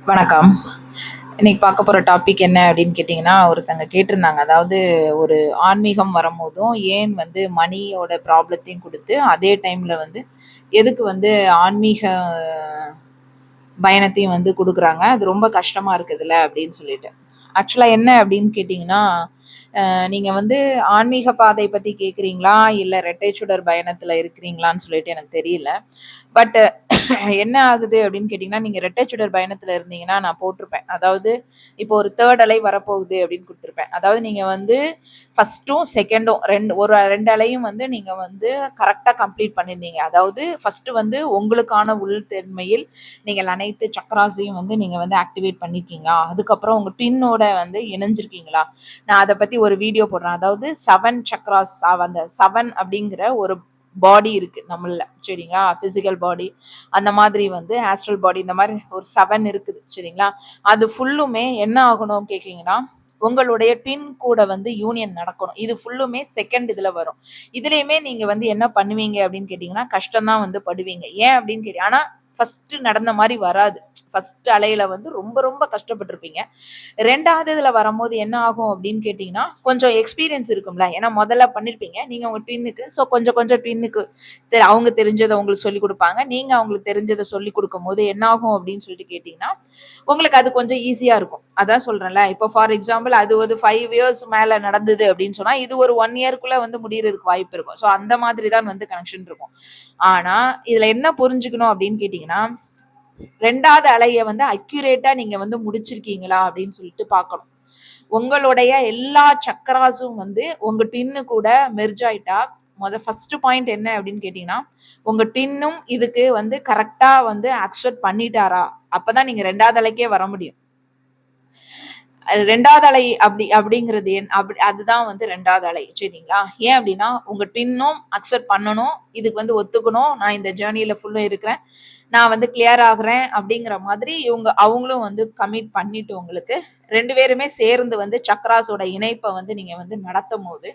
வணக்கம். இன்னைக்கு பார்க்க போற டாபிக் என்ன அப்படின்னு கேட்டிங்கன்னா, ஒருத்தங்க கேட்டிருந்தாங்க. அதாவது ஒரு ஆன்மீகம் வரும்போதும், ஏன் வந்து மணியோட ப்ராப்ளத்தையும் குடுத்து, அதே டைம்ல வந்து எதுக்கு வந்து ஆன்மீக பயணத்தையும் வந்து குடுக்குறாங்க. அது ரொம்ப கஷ்டமா இருக்குதுல்ல அப்படின்னு சொல்லிட்டு. ஆக்சுவலா என்ன அப்படின்னு கேட்டிங்கன்னா, நீங்க வந்து ஆன்மீக பாதை பத்தி கேட்குறீங்களா? இல்ல ரெட்டை சுடர் பயணத்துல இருக்கிறீங்களான்னு சொல்லிட்டு எனக்கு தெரியல. பட் என்ன ஆகுது அப்படின்னு கேட்டிங்கன்னா, நீங்க ரெட்டை சுடர் பயணத்துல இருந்தீங்கன்னா நான் போட்டிருப்பேன். அதாவது இப்போ ஒரு 3 அலை வரப்போகுது அப்படின்னு குடுத்துருப்பேன். அதாவது நீங்க வந்து 1ம், 2ம் 2 அலையும் வந்து நீங்க வந்து கரெக்ட்டா கம்ப்ளீட் பண்ணியிருந்தீங்க. அதாவது ஃபர்ஸ்ட் வந்து உங்களுக்கான உள்தன்மையில் நீங்கள் அனைத்து சக்ராஸையும் வந்து நீங்க வந்து ஆக்டிவேட் பண்ணியிருக்கீங்களா? அதுக்கப்புறம் உங்க ட்வின்னோட வந்து இணைஞ்சிருக்கீங்களா? நான் அத பத்தி ஒரு வீடியோ போடுறேன். அதாவது 7 சக்ராஸ் அந்த 7 அப்படிங்கிற ஒரு பாடி இருக்கு நம்மள்ல. சரிங்களா? பிசிக்கல் பாடி, அந்த மாதிரி வந்து ஆஸ்ட்ரல் பாடி, இந்த மாதிரி ஒரு 7 இருக்குது. சரிங்களா? அது ஃபுல்லுமே என்ன ஆகணும் கேட்கீங்கன்னா, உங்களுடைய ட்வின் கூட வந்து யூனியன் நடக்கணும். இது ஃபுல்லுமே செகண்ட் இதுல வரும். இதுலயுமே நீங்க வந்து என்ன பண்ணுவீங்க அப்படின்னு கேட்டீங்கன்னா, கஷ்டம் தான் வந்து படுவீங்க. ஏன் அப்படின்னு ஆனா ஃபர்ஸ்ட் நடந்த மாதிரி வராது. ஃபர்ஸ்ட் அலையில வந்து ரொம்ப ரொம்ப கஷ்டப்பட்டிருப்பீங்க. 2வது இதுல வரும்போது என்ன ஆகும் அப்படின்னு கேட்டீங்கன்னா, கொஞ்சம் எக்ஸ்பீரியன்ஸ் இருக்கும்ல. ஏன்னா முதல்ல பண்ணிருப்பீங்க. நீங்க உங்க ட்வின்னுக்கு. ஸோ கொஞ்சம் கொஞ்சம் ட்வின்னுக்கு அவங்க தெரிஞ்சதை உங்களுக்கு சொல்லிக் கொடுப்பாங்க. நீங்க அவங்களுக்கு தெரிஞ்சதை சொல்லிக் கொடுக்கும்போது என்ன ஆகும் அப்படின்னு சொல்லிட்டு கேட்டீங்கன்னா, உங்களுக்கு அது கொஞ்சம் ஈஸியா இருக்கும். அதான் சொல்றேன்ல. இப்போ ஃபார் எக்ஸாம்பிள் அது ஒரு 5 இயர்ஸ் மேல நடந்தது அப்படின்னு சொன்னா, இது ஒரு 1 இயர்க்குள்ள வந்து முடியறதுக்கு வாய்ப்பு இருக்கும். ஸோ அந்த மாதிரி தான் வந்து கனெக்ஷன் இருக்கும். ஆனா இதுல என்ன புரிஞ்சுக்கணும் அப்படின்னு கேட்டீங்கன்னா, 2வது அலைய வந்து அக்யூரேட்டா நீங்க வந்து முடிச்சிருக்கீங்களா அப்படின்னு சொல்லிட்டு பார்க்கணும். உங்களுடைய எல்லா சக்கராஸும் வந்து உங்க ட்வின்னு கூட மெர்ஜ் ஆயிட்டா, ஃபர்ஸ்ட் பாயிண்ட் என்ன அப்படின்னு கேட்டீங்கன்னா, உங்க ட்வின்னும் இதுக்கு வந்து கரெக்டா வந்து அக்செப்ட் பண்ணிட்டாரா? அப்பதான் நீங்க 2வது அலைக்கே வர முடியும். 2வது அலை அப்படிங்கிறது அதுதான் வந்து 2வது அலை. சரிங்களா? ஏன் அப்படின்னா, உங்க ட்வின்னும் அக்செப்ட் பண்ணணும். இதுக்கு வந்து ஒத்துக்கணும். நான் இந்த ஜேர்னில ஃபுல்லும் இருக்கிறேன். நான் வந்து கிளியர் ஆகுறேன் அப்படிங்கிற மாதிரி அவங்களும் வந்து கமிட் பண்ணிட்டு உங்களுக்கு 2 பேருமே சேர்ந்து வந்து சக்ராஸோட இணைப்ப வந்து நீங்க வந்து நடத்தும்போது,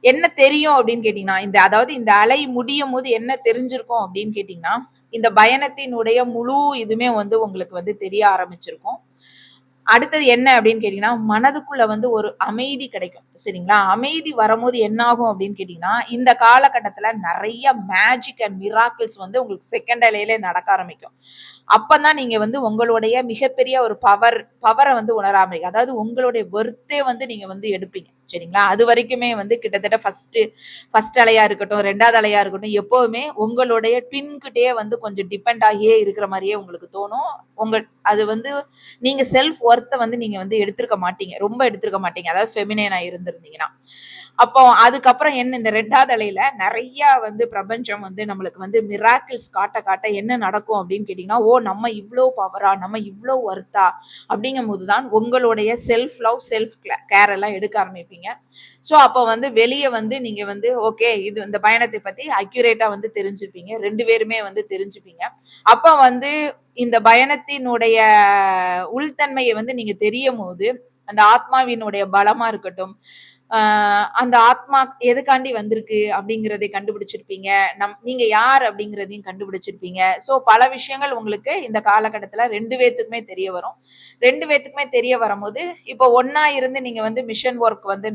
என்ன தெரியும் அப்படின்னு கேட்டீங்கன்னா, அதாவது இந்த அலை முடியும்போது என்ன தெரிஞ்சிருக்கும் அப்படின்னு கேட்டீங்கன்னா, இந்த பயணத்தினுடைய முழு இதுவுமே வந்து உங்களுக்கு வந்து தெரிய ஆரம்பிச்சிருக்கும். அடுத்தது என்ன அப்படின்னு கேட்டீங்கன்னா, மனதுக்குள்ள வந்து ஒரு அமைதி கிடைக்கும். சரிங்களா? அமைதி வரும்போது என்ன ஆகும் அப்படின்னு கேட்டீங்கன்னா, இந்த காலகட்டத்துல நெறைய மேஜிக் அண்ட் மிராக்கிள்ஸ் வந்து உங்களுக்கு செகண்ட் அலையிலே நடக்க ஆரம்பிக்கும். அப்பதான் நீங்க வந்து உங்களுடைய மிகப்பெரிய ஒரு பவர வந்து உணர ஆரம்பிக்கும். அதாவது உங்களுடைய வொர்த்தே வந்து நீங்க வந்து எடுப்பீங்க. சரிங்களா? அது வரைக்குமே வந்து கிட்டத்தட்ட ஃபர்ஸ்ட் அலையா இருக்கட்டும், 2வது அலையா இருக்கட்டும், எப்பவுமே உங்களுடைய ட்வின் கிட்டயே வந்து கொஞ்சம் டிபெண்ட் ஆகியே இருக்கிற மாரியே உங்களுக்கு தோணும். அது வந்து நீங்க செல்ஃப் ஒர்த்த வந்து நீங்க வந்து எடுத்திருக்க மாட்டீங்க. ரொம்ப எடுத்திருக்க மாட்டீங்க. அதாவது ஃபெமினைனா இருந்திருந்தீங்கன்னா. அப்போ அதுக்கப்புறம் என்ன, இந்த 2வது அலையில நெறைய வந்து பிரபஞ்சம் வந்து நம்மளுக்கு வந்து மிராக்கிள்ஸ் காட்ட காட்ட என்ன நடக்கும் அப்படின்னு கேட்டீங்கன்னா, ஓ! நம்ம இவ்ளோ பவரா? நம்ம இவ்ளோ ஒர்த்தா? அப்படிங்கும்போது தான் உங்களுடைய செல்ஃப் லவ், செல்ஃப் கேர் எல்லாம் எடுக்க ஆரம்பிப்பீங்க. ஸோ அப்போ வந்து வெளிய வந்து நீங்க வந்து ஓகே, இந்த பயணத்தை பத்தி அக்யூரேட்டா வந்து தெரிஞ்சுப்பீங்க. 2 பேருமே வந்து தெரிஞ்சுப்பீங்க. அப்ப வந்து இந்த பயணத்தினுடைய உள்தன்மைய வந்து நீங்க தெரியும்போது, அந்த ஆத்மாவினுடைய பலமா இருக்கட்டும், அந்த ஆத்மா எதுக்காண்டி வந்திருக்கு அப்படிங்கிறதை கண்டுபிடிச்சிருப்பீங்க. நீங்க யார் அப்படிங்கிறதையும் கண்டுபிடிச்சிருப்பீங்க. ஸோ பல விஷயங்கள் உங்களுக்கு இந்த காலகட்டத்துல 2 பேத்துக்குமே தெரிய வரும். 2 பேத்துக்குமே தெரிய வரும்போது, இப்போ ஒண்ணா இருந்து நீங்க வந்து மிஷன் ஒர்க் வந்து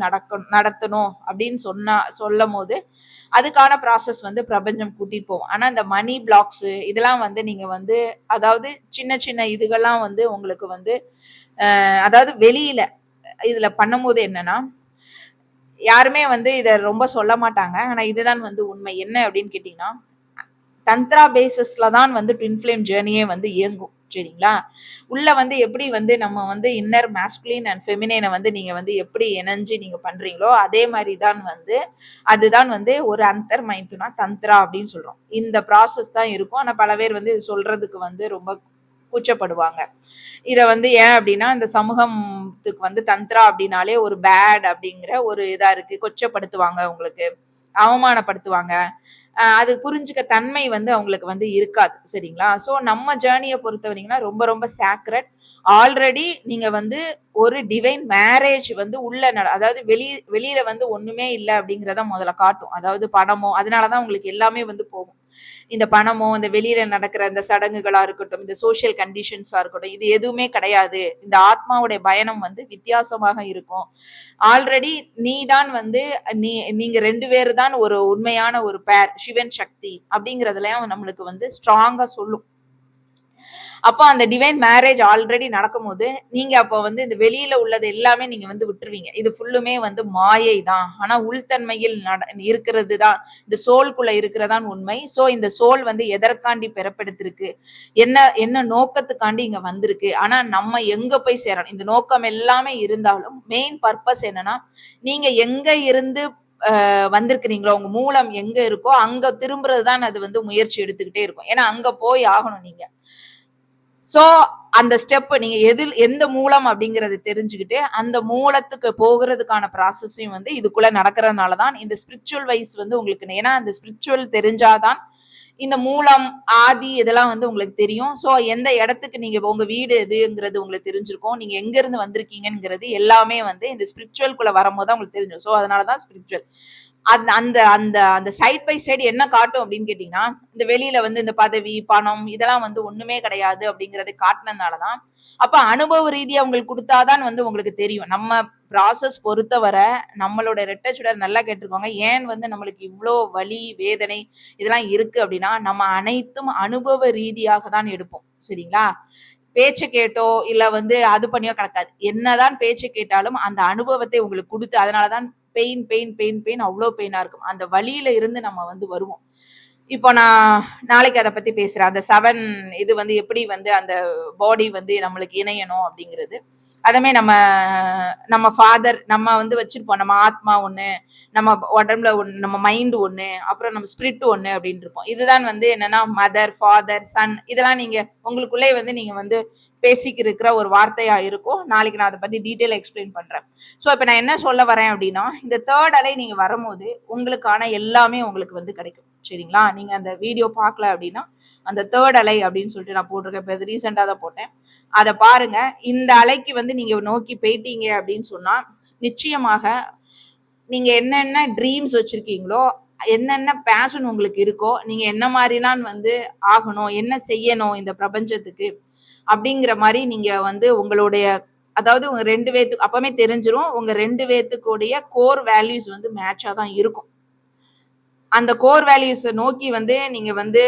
நடத்தணும் அப்படின்னு சொல்லும்போது, அதுக்கான ப்ராசஸ் வந்து பிரபஞ்சம் கூட்டிட்டு போகும். ஆனா இந்த மணி பிளாக்ஸ் இதெல்லாம் வந்து நீங்க வந்து அதாவது சின்ன சின்ன இதுகள்லாம் வந்து உங்களுக்கு வந்து அதாவது வெளியில இதுல பண்ணும்போது என்னன்னா, யாருமே வந்து இத ரொம்ப சொல்ல மாட்டாங்க. ஆனா இதுதான் வந்து உண்மை. என்ன அப்படின்னு கேட்டீங்கன்னா, தந்த்ரா பேசிஸ்ல தான் வந்து ட்வின் ஃப்ளேம் ஜர்னியே வந்து இயங்கும். சரிங்களா? உள்ள வந்து எப்படி வந்து நம்ம வந்து இன்னர் மாஸ்குலின் அண்ட் ஃபெமினைன வந்து நீங்க வந்து எப்படி இணைஞ்சு நீங்க பண்றீங்களோ, அதே மாரி தான் வந்து அதுதான் வந்து ஒரு அந்தர் மைத்துனா தந்த்ரா அப்படின்னு சொல்றோம். இந்த ப்ராசஸ் தான் இருக்கும். ஆனா பல பேர் வந்து இது சொல்றதுக்கு வந்து ரொம்ப கூச்சப்படுவாங்க. இத வந்து ஏன் அப்படின்னா, இந்த சமூகத்துக்கு வந்து தந்த்ரா அப்படின்னாலே ஒரு பேட் அப்படிங்கிற ஒரு இதா இருக்கு. கொச்சப்படுத்துவாங்க உங்களுக்கு. அவமானப்படுத்துவாங்க. அது புரிஞ்சுக்க தன்மை வந்து அவங்களுக்கு வந்து இருக்காது. சரிங்களா? ஸோ நம்ம ஜர்னிய பொறுத்தவரைக்கும்னா ரொம்ப ரொம்ப சேக்ரெட். ஆல்ரெடி நீங்க வந்து ஒரு டிவைன் மேரேஜ் வந்து உள்ள அதாவது வெளியில வந்து ஒண்ணுமே இல்லை அப்படிங்கிறத முதல்ல காட்டும். அதாவது பணமோ, அதனாலதான் உங்களுக்கு எல்லாமே வந்து போகும். இந்த பணமோ, இந்த வெளியில நடக்கிற இந்த சடங்குகளா இருக்கட்டும், இந்த சோசியல் கண்டிஷன்ஸா இருக்கட்டும், இது எதுவுமே கிடையாது. இந்த ஆத்மாவுடைய பயணம் வந்து வித்தியாசமாக இருக்கும். ஆல்ரெடி நீதான் வந்து நீங்க 2 பேரு தான் ஒரு உண்மையான ஒரு பேர், சிவன் சக்தி அப்படிங்கறதுலயும் நம்மளுக்கு வந்து ஸ்ட்ராங்கா சொல்லும். அப்போ அந்த டிவைன் மேரேஜ் ஆல்ரெடி நடக்கும்போது நீங்க அப்போ வந்து இந்த வெளியில உள்ளது எல்லாமே நீங்க வந்து விட்டுருவீங்க. இது ஃபுல்லுமே வந்து மாயை தான். ஆனா உள்தன்மையில் இருக்கிறது தான், இந்த சோல்குள்ள இருக்கிறதான் உண்மை. சோ இந்த சோல் வந்து எதற்காண்டி பெறப்பெடுத்திருக்கு, என்ன என்ன நோக்கத்துக்காண்டி இங்க வந்திருக்கு. ஆனா நம்ம எங்க போய் சேரணும், இந்த நோக்கம் எல்லாமே இருந்தாலும் மெயின் பர்பஸ் என்னன்னா, நீங்க எங்க இருந்து வந்திருக்கிறீங்களோ, உங்க மூலம் எங்க இருக்கோ அங்க திரும்புறதுதான் அது வந்து முயற்சி எடுத்துக்கிட்டே இருக்கும். ஏன்னா அங்க போய் ஆகணும் நீங்க. சோ அந்த ஸ்டெப் நீங்க எந்த மூலம் அப்படிங்கறது தெரிஞ்சுக்கிட்டு அந்த மூலத்துக்கு போகிறதுக்கான ப்ராசஸையும் வந்து இதுக்குள்ள நடக்கிறதுனாலதான் இந்த ஸ்பிரிச்சுவல் வைஸ் வந்து உங்களுக்கு, ஏன்னா அந்த ஸ்பிரிச்சுவல் தெரிஞ்சாதான் இந்த மூலம் ஆதி இதெல்லாம் வந்து உங்களுக்கு தெரியும். சோ எந்த இடத்துக்கு நீங்க உங்க வீடு எதுங்கிறது உங்களுக்கு தெரிஞ்சிருக்கும், நீங்க எங்க இருந்து வந்திருக்கீங்கிறது எல்லாமே வந்து இந்த ஸ்பிரிச்சுவல்குள்ள வரும்போது தான் உங்களுக்கு தெரியும். சோ அதனாலதான் ஸ்பிரிச்சுவல் அந்த அந்த அந்த அந்த சைட் பை சைடு என்ன காட்டும் அப்படின்னு கேட்டீங்கன்னா, இந்த வெளியில வந்து இந்த பதவி பணம் இதெல்லாம் வந்து ஒண்ணுமே கிடையாது அப்படிங்கறதை காட்டினதுனாலதான். அப்ப அனுபவ ரீதியா உங்களுக்கு கொடுத்தாதான் வந்து உங்களுக்கு தெரியும். நம்ம ப்ராசஸ் பொறுத்தவரை நம்மளோட ரெட்டச்சுடர் நல்லா கேட்டிருக்கோங்க, ஏன் வந்து நம்மளுக்கு இவ்வளோ வலி வேதனை இதெல்லாம் இருக்கு அப்படின்னா, நம்ம அனைத்தும் அனுபவ ரீதியாக தான் எடுப்போம். சரிங்களா? பேச்சு கேட்டோ இல்ல வந்து அது பண்ணியோ கிடக்காது. என்னதான் பேச்சு கேட்டாலும் அந்த அனுபவத்தை உங்களுக்கு கொடுத்து, அதனாலதான் பெயின் பெயின் பெயின் பெயின் அவ்வளோ பெயினா இருக்கும். அந்த வழியில இருந்து நம்ம வந்து வருவோம். இப்போ நான் நாளைக்கு அதை பத்தி பேசுறேன். அந்த 7 இது வந்து எப்படி வந்து அந்த பாடி வந்து நம்மளுக்கு இணையணும் அப்படிங்கிறது. அதமே நம்ம நம்ம ஃபாதர் நம்ம வந்து வச்சிருப்போம். நம்ம ஆத்மா ஒண்ணு, நம்ம உடம்புல ஒண்ணு, நம்ம மைண்ட் ஒண்ணு, அப்புறம் நம்ம ஸ்பிரிட் ஒண்ணு அப்படின்னு இருப்போம். இதுதான் வந்து என்னன்னா மதர், ஃபாதர், சன் இதெல்லாம் நீங்க உங்களுக்குள்ளே வந்து நீங்க வந்து பேசிக்கு இருக்கிற ஒரு வார்த்தையா இருக்கும். நாளைக்கு நான் அதை பத்தி டீட்டெயில் எக்ஸ்பிளைன் பண்றேன். ஸோ இப்போ நான் என்ன சொல்ல வரேன் அப்படின்னா, இந்த தேர்ட் அலை நீங்க வரும்போது உங்களுக்கான எல்லாமே உங்களுக்கு வந்து கிடைக்கும். சரிங்களா? நீங்க அந்த வீடியோ பார்க்கல அப்படின்னா அந்த தேர்ட் அலை அப்படின்னு சொல்லிட்டு நான் போட்டிருக்கேன். இப்போ ரீசெண்டா தான் போட்டேன். அதை பாருங்க. இந்த அலைக்கு வந்து நீங்க நோக்கி போயிட்டீங்க அப்படின்னு சொன்னா நிச்சயமாக நீங்க என்னென்ன ட்ரீம்ஸ் வச்சிருக்கீங்களோ, என்னென்ன பேஷன் உங்களுக்கு இருக்கோ, நீங்க என்ன மாதிரிலாம் வந்து ஆகணும், என்ன செய்யணும் இந்த பிரபஞ்சத்துக்கு அப்படிங்கிற மாதிரி நீங்க வந்து உங்களுடைய, அதாவது உங்க 2 பேத்துக்கு அப்பவே தெரிஞ்சிரும். உங்க 2 பேத்துக்குடைய கோர் வேல்யூஸ் வந்து மேட்சா தான் இருக்கும். அந்த கோர் வேல்யூஸை நோக்கி வந்து நீங்க வந்து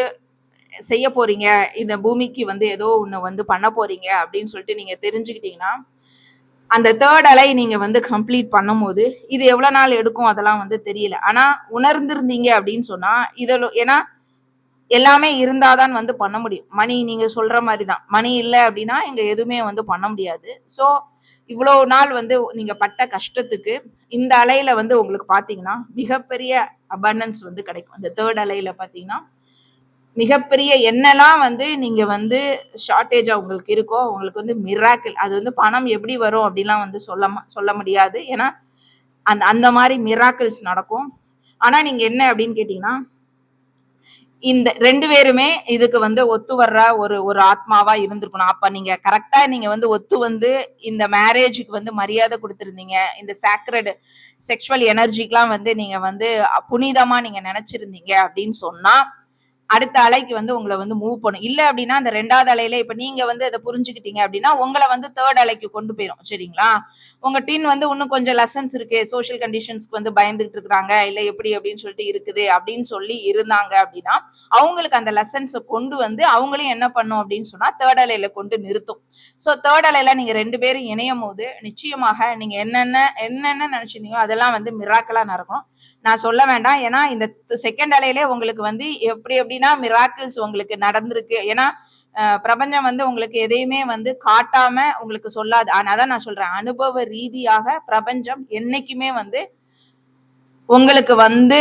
செய்ய போறீங்க, இந்த பூமிக்கு வந்து ஏதோ ஒண்ணு வந்து பண்ண போறீங்க அப்படின்னு சொல்லிட்டு நீங்க தெரிஞ்சுக்கிட்டீங்கன்னா, அந்த தேர்ட் அலை நீங்க வந்து கம்ப்ளீட் பண்ணும்போது இது எவ்வளவு நாள் எடுக்கும் அதெல்லாம் வந்து தெரியல. ஆனா உணர்ந்திருந்தீங்க அப்படின்னு சொன்னா இதுல, ஏன்னா எல்லாமே இருந்தாதான் வந்து பண்ண முடியும். மணி நீங்க சொல்ற மாதிரிதான், மணி இல்லை அப்படின்னா இங்க எதுவுமே வந்து பண்ண முடியாது. சோ இவ்வளவு நாள் வந்து நீங்க பட்ட கஷ்டத்துக்கு இந்த அலையில வந்து உங்களுக்கு பாத்தீங்கன்னா மிகப்பெரிய அபண்டன்ஸ் வந்து கிடைக்கும். இந்த தேர்ட் அலையில பாத்தீங்கன்னா மிகப்பெரிய என்னெல்லாம் வந்து நீங்க வந்து ஷார்டேஜா உங்களுக்கு இருக்கோ உங்களுக்கு வந்து மிராக்கிள், அது வந்து பணம் எப்படி வரும் அப்படிலாம் வந்து சொல்ல முடியாது. ஏன்னா அந்த அந்த மாதிரி மிராக்கிள்ஸ் நடக்கும். ஆனா நீங்க என்ன அப்படின்னு கேட்டீங்கன்னா, இந்த 2 பேருமே இதுக்கு வந்து ஒத்து வர்ற ஒரு ஒரு ஆத்மாவா இருந்திருக்கணும். அப்ப நீங்க கரெக்டா நீங்க வந்து ஒத்து வந்து இந்த மேரேஜுக்கு வந்து மரியாதை கொடுத்திருந்தீங்க, இந்த சாக்ரட் செக்ஷுவல் எனர்ஜிக்கெல்லாம் வந்து நீங்க வந்து புனிதமா நீங்க நினைச்சிருந்தீங்க அப்படின்னு சொன்னா அடுத்த அலைக்கு வந்து உங்களை வந்து மூவ் பண்ணும். இல்ல அப்படின்னா அந்த 2வது அலையில இப்ப நீங்க வந்து அதை புரிஞ்சுக்கிட்டீங்க அப்படின்னா உங்களை வந்து தேர்ட் அலைக்கு கொண்டு போயிடும். சரிங்களா? உங்க டின் வந்து இன்னும் கொஞ்சம் லெசன்ஸ் இருக்கு, சோசியல் கண்டிஷன்ஸ்க்கு வந்து பயந்துகிட்டு இருக்கிறாங்க, இல்ல எப்படி அப்படின்னு சொல்லிட்டு இருக்குது அப்படின்னு சொல்லி இருந்தாங்க அப்படின்னா அவங்களுக்கு அந்த லெசன்ஸை கொண்டு வந்து அவங்களையும் என்ன பண்ணும் அப்படின்னு சொன்னா தேர்ட் அலையில கொண்டு நிறுத்தும். சோ தேர்ட் அலையில நீங்க 2 பேரும் இணையும் போது நிச்சயமாக நீங்க என்னென்ன நினைச்சிருந்தீங்களோ அதெல்லாம் வந்து மிராக்கலா நடக்கும். நான் சொல்ல வேண்டாம், ஏன்னா இந்த செகண்ட் அலையிலே உங்களுக்கு வந்து எப்படி எப்படின்னா மிராக்கிள்ஸ் உங்களுக்கு நடந்திருக்கு. ஏன்னா பிரபஞ்சம் வந்து உங்களுக்கு எதையுமே வந்து காட்டாம உங்களுக்கு சொல்லாது. அதான் நான் சொல்றேன், அனுபவ ரீதியாக பிரபஞ்சம் என்னைக்குமே வந்து உங்களுக்கு வந்து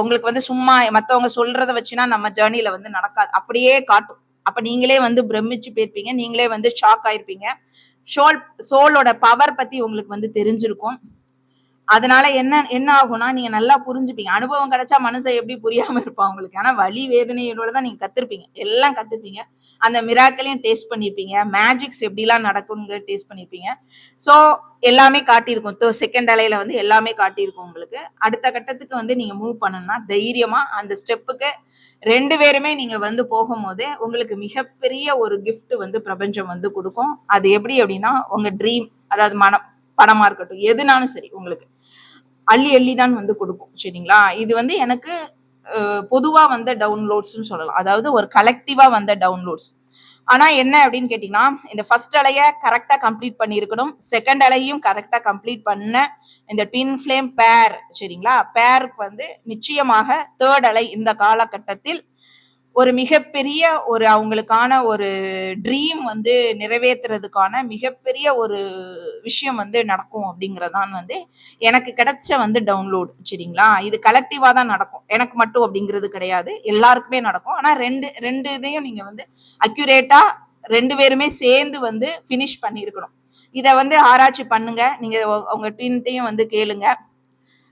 உங்களுக்கு வந்து சும்மா மத்தவங்க சொல்றத வச்சுன்னா நம்ம ஜேர்னில வந்து நடக்காது, அப்படியே காட்டும். அப்ப நீங்களே வந்து பிரமிச்சு போயிருப்பீங்க, நீங்களே வந்து ஷாக் ஆயிருப்பீங்க. சோலோட பவர் பத்தி உங்களுக்கு வந்து தெரிஞ்சிருக்கும். அதனால என்ன ஆகும்னா, நீங்க நல்லா புரிஞ்சுப்பீங்க. அனுபவம் கிடைச்சா மனுஷன் எப்படி புரியாம இருப்பான் உங்களுக்கு. ஆனா வலி வேதனையோட தான் நீங்க கத்துருப்பீங்க. எல்லாம் கத்துப்பீங்க. அந்த மிராக்கிளையும் டேஸ்ட் பண்ணியிருப்பீங்க. மேஜிக்ஸ் எப்படிலாம் நடக்கும்ங்கிறத டேஸ்ட் பண்ணியிருப்பீங்க. ஸோ எல்லாமே காட்டியிருக்கும். செகண்ட் அலையில வந்து எல்லாமே காட்டியிருக்கும் உங்களுக்கு. அடுத்த கட்டத்துக்கு வந்து நீங்க மூவ் பண்ணணும்னா, தைரியமா அந்த ஸ்டெப்புக்கு 2 பேருமே நீங்க வந்து போகும்போது, உங்களுக்கு மிகப்பெரிய ஒரு கிஃப்ட் வந்து பிரபஞ்சம் வந்து குடுக்கும். அது எப்படி அப்படின்னா, உங்க ட்ரீம் அதாவது பணமா இருக்கட்டும், எதுனாலும் சரி உங்களுக்கு. அள்ளி அள்ளி தான் வந்து கொடுக்கும். சரிங்களா? இது வந்து எனக்கு பொதுவா வந்த டவுன்லோட்ஸ்ன்னு சொல்லலாம். அதாவது ஒரு கலெக்டிவா வந்த டவுன்லோட்ஸ். ஆனா என்ன அப்படின்னு கேட்டீங்கன்னா, இந்த ஃபர்ஸ்ட் அலைய கரெக்ட்டா கம்ப்ளீட் பண்ணியிருக்கணும். செகண்ட் அலையும் கரெக்ட்டா கம்ப்ளீட் பண்ண இந்த ட்வின் ஃப்ளேம் பேர் சரிங்களா? பேருக்கு வந்து நிச்சயமாக 3 அலை இந்த காலகட்டத்தில் ஒரு மிகப்பெரிய ஒரு அவங்களுக்கான ஒரு ட்ரீம் வந்து நிறைவேத்துறதுக்கான மிகப்பெரிய ஒரு விஷயம் வந்து நடக்கும் அப்படிங்கறதான் வந்து எனக்கு கிடைச்ச வந்து டவுன்லோட் சரிங்களா. இது கலெக்டிவா தான் நடக்கும், எனக்கு மட்டும் அப்படிங்கிறது கிடையாது, எல்லாருக்குமே நடக்கும். ஆனா ரெண்டு ரெண்டு இதையும் நீங்க வந்து அக்யூரேட்டா 2 பேருமே சேர்ந்து வந்து ஃபினிஷ் பண்ணியிருக்கணும். இதை வந்து ஆராய்ச்சி பண்ணுங்க. நீங்க உங்க டீன்ட்டையும் வந்து கேளுங்க.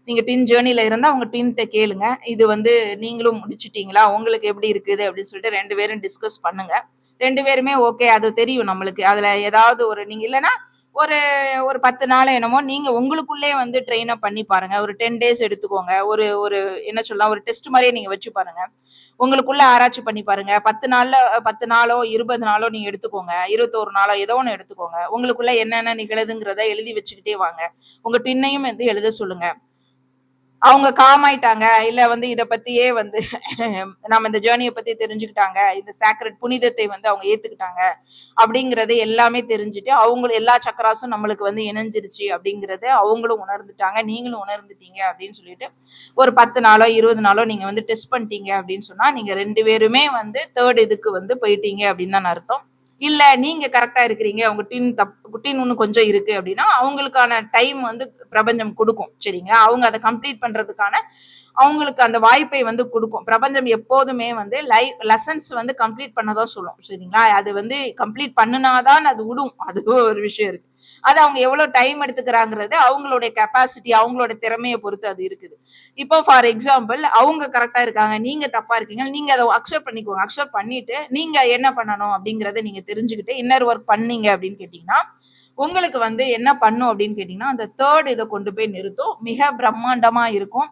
நீங்க டின் ஜேர்னில இருந்தா உங்க டீன்ட்ட கேளுங்க. இது வந்து நீங்களும் முடிச்சிட்டீங்களா? உங்களுக்கு எப்படி இருக்குது? அப்படின்னு சொல்லிட்டு 2 பேரும் டிஸ்கஸ் பண்ணுங்க. 2 பேருமே ஓகே அது தெரியும் நம்மளுக்கு. அதுல ஏதாவது ஒரு நீங்க இல்லன்னா ஒரு ஒரு 10 நாள் என்னமோ நீங்க உங்களுக்குள்ளே வந்து ட்ரெயின் அப் பண்ணி பாருங்க. ஒரு 10 டேஸ் எடுத்துக்கோங்க. ஒரு ஒரு என்ன சொல்லலாம், ஒரு டெஸ்ட் மாரியே நீங்க வச்சு பாருங்க. உங்களுக்குள்ள ஆராய்ச்சி பண்ணி பாருங்க. 10 நாள்ல 10 நாளோ, 20 நாளோ நீங்க எடுத்துக்கோங்க. 21 நாளோ ஏதோ ஒண்ணு எடுத்துக்கோங்க. உங்களுக்குள்ள என்னென்ன நிகழுதுங்கிறத எழுதி வச்சுக்கிட்டே வாங்க. உங்க டின்னையும் வந்து எழுத சொல்லுங்க. அவங்க காம் ஆயிட்டாங்க. இல்ல வந்து இத பத்தியே வந்து நம்ம இந்த ஜர்னிய பத்தி தெரிஞ்சுக்கிட்டாங்க. இந்த சாக்ரெட் புனிதத்தை வந்து அவங்க ஏத்துக்கிட்டாங்க. அப்படிங்கிறது எல்லாமே தெரிஞ்சுட்டு, அவங்களும் எல்லா சக்கராஸும் நம்மளுக்கு வந்து இணைஞ்சிருச்சு அப்படிங்கிறத அவங்களும் உணர்ந்துட்டாங்க. நீங்களும் உணர்ந்துட்டீங்க அப்படின்னு சொல்லிட்டு, ஒரு 10 நாளோ, 20 நாளோ நீங்க வந்து டெஸ்ட் பண்ணிட்டீங்க அப்படின்னு சொன்னா, நீங்க 2 பேருமே வந்து 3 இதுக்கு வந்து போயிட்டீங்க அப்படின்னு தான் அர்த்தம். இல்ல நீங்க கரெக்ட்டா இருக்கிறீங்க. உங்க டின் இன்னும் கொஞ்சம் இருக்கு அப்படின்னா, அவங்களுக்கான டைம் வந்து பிரபஞ்சம் குடுக்கும். சரிங்களா? அவங்க அத கம்ப்ளீட் பண்றதுக்கான அவங்களுக்கு அந்த வாய்ப்பை வந்து குடுக்கும். பிரபஞ்சம் எப்போதுமே வந்து லெசன்ஸ் வந்து கம்ப்ளீட் பண்ண தான் சொல்லும். சரிங்களா? அது வந்து கம்ப்ளீட் பண்ணுனா தான் அது விடும். அதுவும் ஒரு விஷயம் இருக்கு. அது அவங்க எவ்வளவு டைம் எடுத்துக்கிறாங்கிறது அவங்களுடைய கெப்பாசிட்டி, அவங்களோட திறமைய பொறுத்து அது இருக்குது. இப்போ ஃபார் எக்ஸாம்பிள் அவங்க கரெக்ட்டா இருக்காங்க. நீங்க தப்பா இருக்கீங்க. நீங்க அத அக்செப்ட் பண்ணிக்கோங்க. அக்செப்ட் பண்ணிட்டு நீங்க என்ன பண்ணணும் அப்படிங்கிறத நீங்க தெரிஞ்சுக்கிட்டு இன்னர் வொர்க் பண்ணீங்க அப்படின்னு கேட்டீங்கன்னா, உங்களுக்கு வந்து என்ன பண்ணும் அப்படின்னு கேட்டீங்கன்னா, அந்த 3 இத கொண்டு போய் நிறுத்தும். மிக பிரம்மாண்டமா இருக்கும்.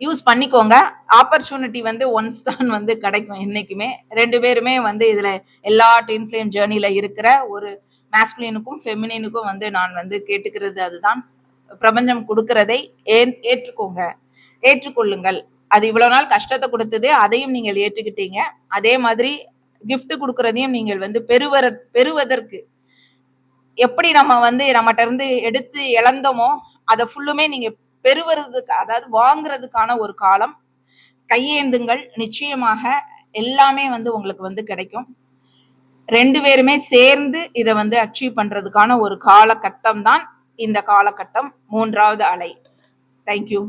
யூஸ் பண்ணிக்கோங்க. ஆப்பர்ச்சுனிட்டி வந்து ஒன்ஸ் தான் வந்து கிடைக்கும் என்னைக்குமே. 2 பேருமே வந்து இதுல எல்லா ட்வின் ஃப்ளேம் ஜர்னில இருக்கிற ஒரு மாஸ்குலினுக்கும், ஃபெமினினுக்கும் வந்து நான் வந்து கேட்டுக்கிறது அதுதான். பிரபஞ்சம் குடுக்கிறதை ஏற்றுக்கோங்க. ஏற்றுக்கொள்ளுங்கள். அது இவ்வளவு நாள் கஷ்டத்த குடுத்தது. அதையும் நீங்கள் ஏற்றுக்கிட்டீங்க. அதே மாதிரி கிஃப்ட் குடுக்கிறதையும் நீங்கள் வந்து பெறுவதற்கு எப்படி நம்ம வந்து நம்மட்ட இருந்து எடுத்து இழந்தோமோ, அத ஃபுல்லுமே நீங்க பெறுவதற்கு அதாவது வாங்குறதுக்கான ஒரு காலம். கையேந்துங்கள். நிச்சயமாக எல்லாமே வந்து உங்களுக்கு வந்து கிடைக்கும். 2 பேருமே சேர்ந்து இத வந்து அச்சீவ் பண்றதுக்கான ஒரு காலகட்டம் தான் இந்த காலகட்டம். 3வது அலை. Thank you.